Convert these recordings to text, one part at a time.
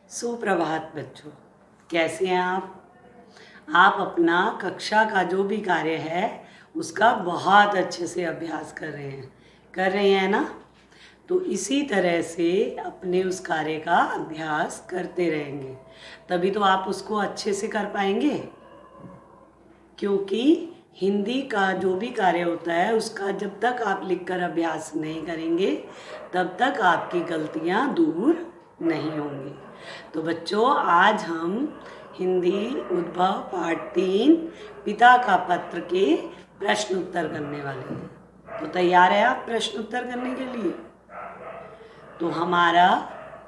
सुप्रभात बच्चों, कैसे हैं आप अपना कक्षा का जो भी कार्य है उसका बहुत अच्छे से अभ्यास कर रहे हैं ना। तो इसी तरह से अपने उस कार्य का अभ्यास करते रहेंगे, तभी तो आप उसको अच्छे से कर पाएंगे। क्योंकि हिंदी का जो भी कार्य होता है उसका जब तक आप लिखकर अभ्यास नहीं करेंगे तब तक आपकी गलतियां दूर नहीं होंगी। तो बच्चों, आज हम हिंदी उद्भव पाठ 3 पिता का पत्र के प्रश्न उत्तर करने वाले हैं। तो तैयार है आप प्रश्न उत्तर करने के लिए? तो हमारा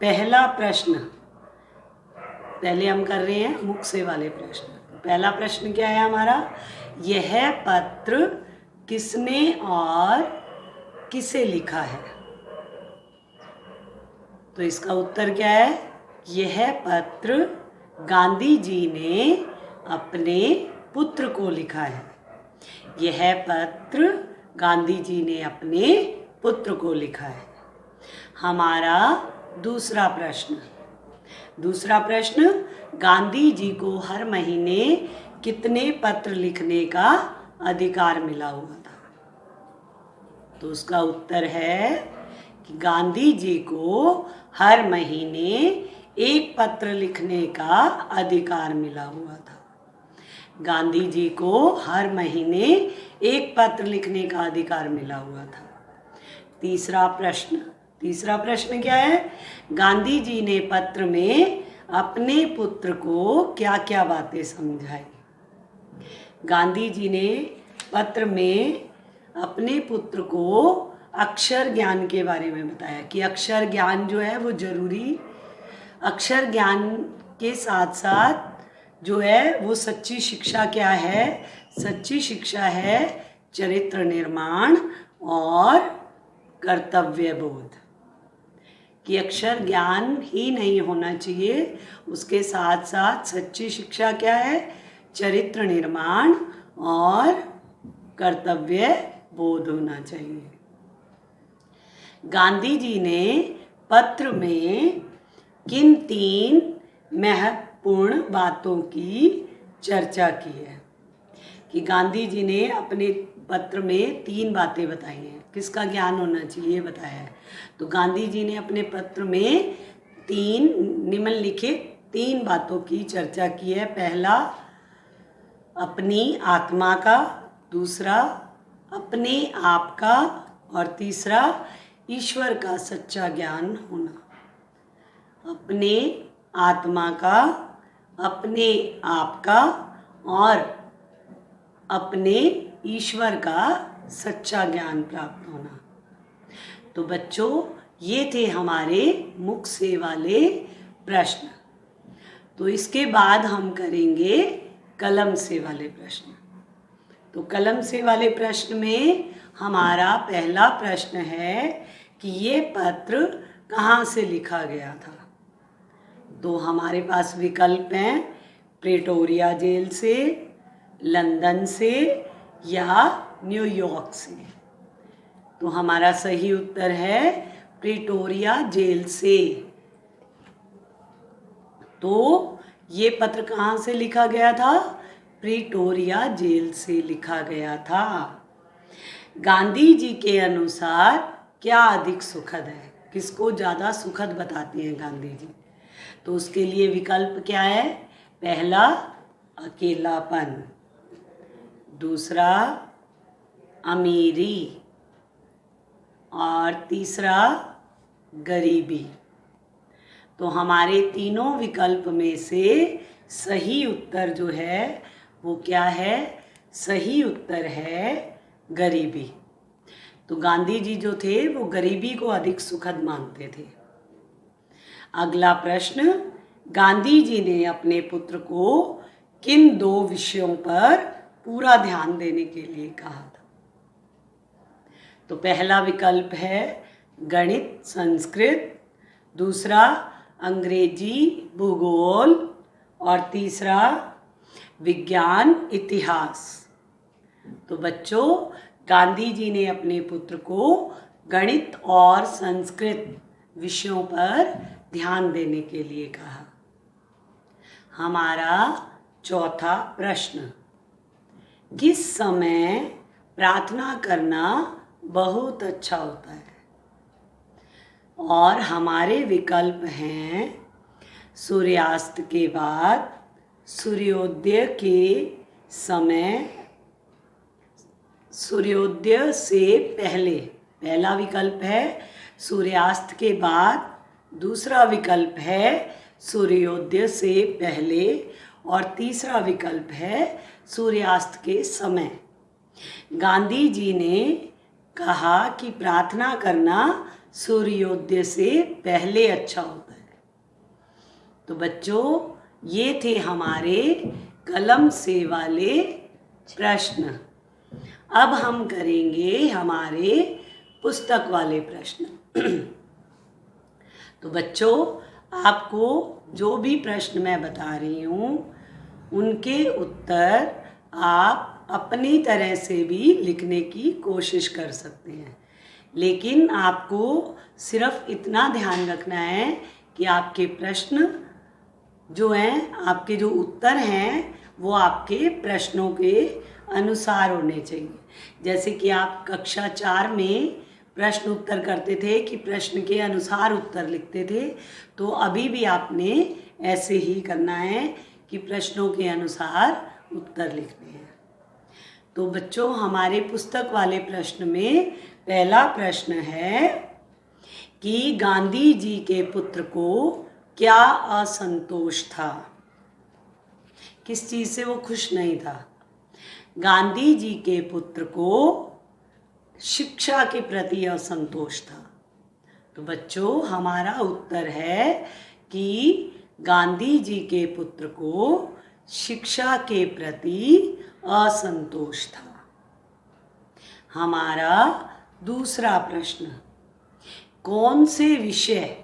पहला प्रश्न पहले हम कर रहे हैं मुख से वाले प्रश्न। पहला प्रश्न क्या है हमारा? यह पत्र किसने और किसे लिखा है? तो इसका उत्तर क्या है? यह पत्र गांधी जी ने अपने पुत्र को लिखा है। यह पत्र गांधी जी ने अपने पुत्र को लिखा है। हमारा दूसरा प्रश्न, गांधी जी को हर महीने कितने पत्र लिखने का अधिकार मिला हुआ था? तो उसका उत्तर है कि गांधी जी को हर महीने एक पत्र लिखने का अधिकार मिला हुआ था। गांधी जी को हर महीने एक पत्र लिखने का अधिकार मिला हुआ था। तीसरा प्रश्न क्या है? गांधी जी ने पत्र में अपने पुत्र को क्या क्या बातें समझाई? गांधी जी ने पत्र में अपने पुत्र को अक्षर ज्ञान के बारे में बताया कि अक्षर ज्ञान जो है वो जरूरी, अक्षर ज्ञान के साथ साथ जो है वो सच्ची शिक्षा क्या है? सच्ची शिक्षा है चरित्र निर्माण और कर्तव्य बोध। कि अक्षर ज्ञान ही नहीं होना चाहिए, उसके साथ साथ सच्ची शिक्षा क्या है? चरित्र निर्माण और कर्तव्य बोध होना चाहिए। गांधी जी ने पत्र में किन 3 महत्वपूर्ण बातों की चर्चा की है? कि गांधी जी ने अपने पत्र में 3 बातें बताई हैं। किसका ज्ञान होना चाहिए बताया है। तो गांधी जी ने अपने पत्र में 3 निम्नलिखित 3 बातों की चर्चा की है। पहला, अपनी आत्मा का, दूसरा अपने आप का और तीसरा ईश्वर का सच्चा ज्ञान होना। अपने आत्मा का, अपने आप का और अपने ईश्वर का सच्चा ज्ञान प्राप्त होना। तो बच्चों, ये थे हमारे मुख से वाले प्रश्न। तो इसके बाद हम करेंगे कलम से वाले प्रश्न। तो कलम से वाले प्रश्न में हमारा पहला प्रश्न है कि ये पत्र कहाँ से लिखा गया था? तो हमारे पास विकल्प हैं प्रेटोरिया जेल से, लंदन से या न्यूयॉर्क से। तो हमारा सही उत्तर है प्रेटोरिया जेल से। तो ये पत्र कहाँ से लिखा गया था? प्रेटोरिया जेल से लिखा गया था। गांधी जी के अनुसार क्या अधिक सुखद है? किसको ज़्यादा सुखद बताते हैं गांधी जी? तो उसके लिए विकल्प क्या है? पहला, अकेलापन, दूसरा अमीरी और तीसरा गरीबी। तो हमारे तीनों विकल्प में से सही उत्तर जो है वो क्या है? सही उत्तर है गरीबी। तो गांधी जी जो थे वो गरीबी को अधिक सुखद मानते थे। अगला प्रश्न, गांधी जी ने अपने पुत्र को किन 2 विषयों पर पूरा ध्यान देने के लिए कहा था? तो पहला विकल्प है गणित संस्कृत, दूसरा अंग्रेजी भूगोल और तीसरा विज्ञान इतिहास। तो बच्चों, गांधी जी ने अपने पुत्र को गणित और संस्कृत विषयों पर ध्यान देने के लिए कहा। हमारा चौथा प्रश्न, किस समय प्रार्थना करना बहुत अच्छा होता है? और हमारे विकल्प हैं सूर्यास्त के बाद, सूर्योदय के समय, सूर्योदय से पहले। पहला विकल्प है सूर्यास्त के बाद, दूसरा विकल्प है सूर्योदय से पहले और तीसरा विकल्प है सूर्यास्त के समय। गांधी जी ने कहा कि प्रार्थना करना सूर्योदय से पहले अच्छा होता है। तो बच्चों, ये थे हमारे कलम से वाले प्रश्न। अब हम करेंगे हमारे पुस्तक वाले प्रश्न। तो बच्चों, आपको जो भी प्रश्न मैं बता रही हूँ उनके उत्तर आप अपनी तरह से भी लिखने की कोशिश कर सकते हैं, लेकिन आपको सिर्फ इतना ध्यान रखना है कि आपके प्रश्न जो हैं, आपके जो उत्तर हैं वो आपके प्रश्नों के अनुसार होने चाहिए। जैसे कि आप कक्षा 4 में प्रश्न उत्तर करते थे कि प्रश्न के अनुसार उत्तर लिखते थे, तो अभी भी आपने ऐसे ही करना है कि प्रश्नों के अनुसार उत्तर लिखने हैं। तो बच्चों, हमारे पुस्तक वाले प्रश्न में पहला प्रश्न है कि गांधी जी के पुत्र को क्या असंतोष था? किस चीज़ से वो खुश नहीं था? गांधी जी के पुत्र को शिक्षा के प्रति असंतोष था। तो बच्चों, हमारा उत्तर है कि गांधी जी के पुत्र को शिक्षा के प्रति असंतोष था। हमारा दूसरा प्रश्न, कौन से विषय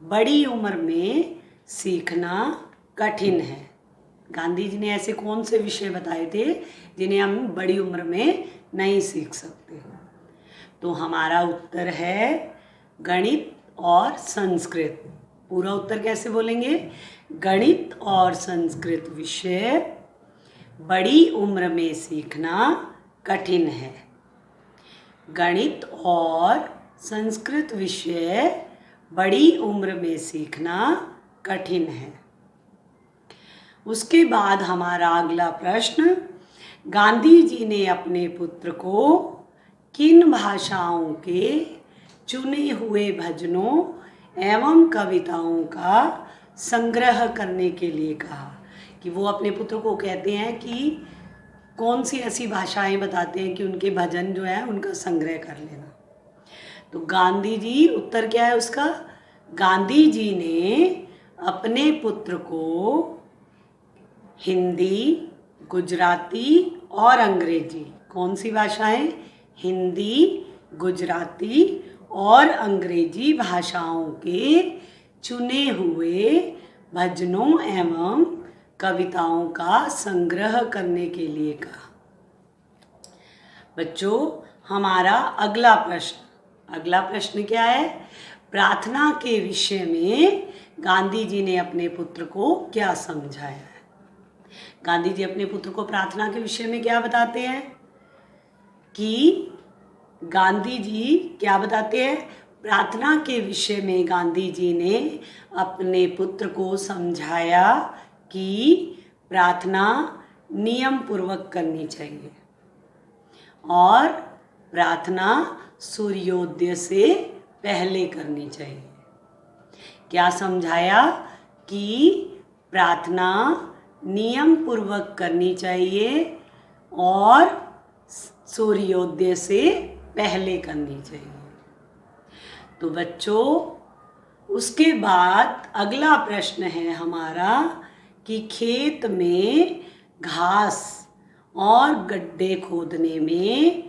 बड़ी उम्र में सीखना कठिन है? गांधी जी ने ऐसे कौन से विषय बताए थे जिन्हें हम बड़ी उम्र में नहीं सीख सकते? तो हमारा उत्तर है गणित और संस्कृत। पूरा उत्तर कैसे बोलेंगे? गणित और संस्कृत विषय बड़ी उम्र में सीखना कठिन है। गणित और संस्कृत विषय बड़ी उम्र में सीखना कठिन है। उसके बाद हमारा अगला प्रश्न, गांधी जी ने अपने पुत्र को किन भाषाओं के चुने हुए भजनों एवं कविताओं का संग्रह करने के लिए कहा? कि वो अपने पुत्र को कहते हैं कि कौन सी ऐसी भाषाएं बताते हैं कि उनके भजन जो है उनका संग्रह कर लेना। तो गांधी जी, उत्तर क्या है उसका? गांधी जी ने अपने पुत्र को हिंदी, गुजराती और अंग्रेजी, कौन सी भाषाएं? हिंदी, गुजराती और अंग्रेजी भाषाओं के चुने हुए भजनों एवं कविताओं का संग्रह करने के लिए कहा। बच्चों, हमारा अगला प्रश्न क्या है? प्रार्थना के विषय में गांधी जी ने अपने पुत्र को क्या समझाया है? गांधी जी अपने पुत्र को प्रार्थना के विषय में क्या बताते हैं? कि गांधी जी क्या बताते हैं? प्रार्थना के विषय में गांधी जी ने अपने पुत्र को समझाया कि प्रार्थना नियम पूर्वक करनी चाहिए और प्रार्थना सूर्योदय से पहले करनी चाहिए। क्या समझाया? कि प्रार्थना नियम पूर्वक करनी चाहिए और सूर्योदय से पहले करनी चाहिए। तो बच्चों, उसके बाद अगला प्रश्न है हमारा कि खेत में घास और गड्ढे खोदने में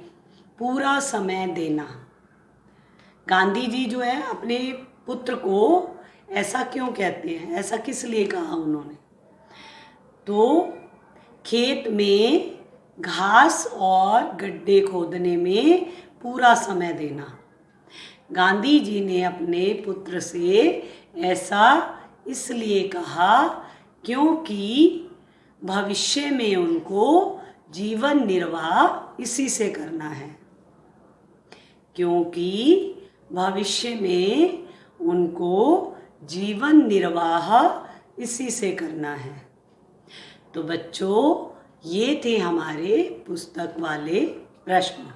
पूरा समय देना। गांधी जी जो है अपने पुत्र को ऐसा क्यों कहते हैं? ऐसा किस लिए कहा उन्होंने? तो खेत में घास और गड्ढे खोदने में पूरा समय देना। गांधी जी ने अपने पुत्र से ऐसा इसलिए कहा क्योंकि भविष्य में उनको जीवन निर्वाह इसी से करना है। क्योंकि भविष्य में उनको जीवन निर्वाह इसी से करना है। तो बच्चों, ये थे हमारे पुस्तक वाले प्रश्न।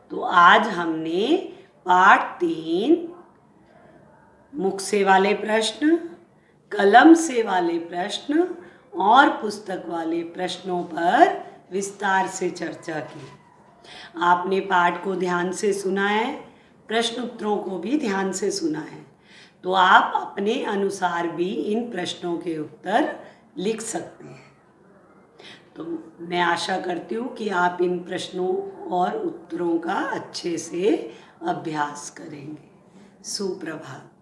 तो आज हमने पाठ 3 मुख से वाले प्रश्न, कलम से वाले प्रश्न और पुस्तक वाले प्रश्नों पर विस्तार से चर्चा की। आपने पाठ को ध्यान से सुना है, प्रश्न उत्तरों को भी ध्यान से सुना है, तो आप अपने अनुसार भी इन प्रश्नों के उत्तर लिख सकते हैं। तो मैं आशा करती हूँ कि आप इन प्रश्नों और उत्तरों का अच्छे से अभ्यास करेंगे। सुप्रभात।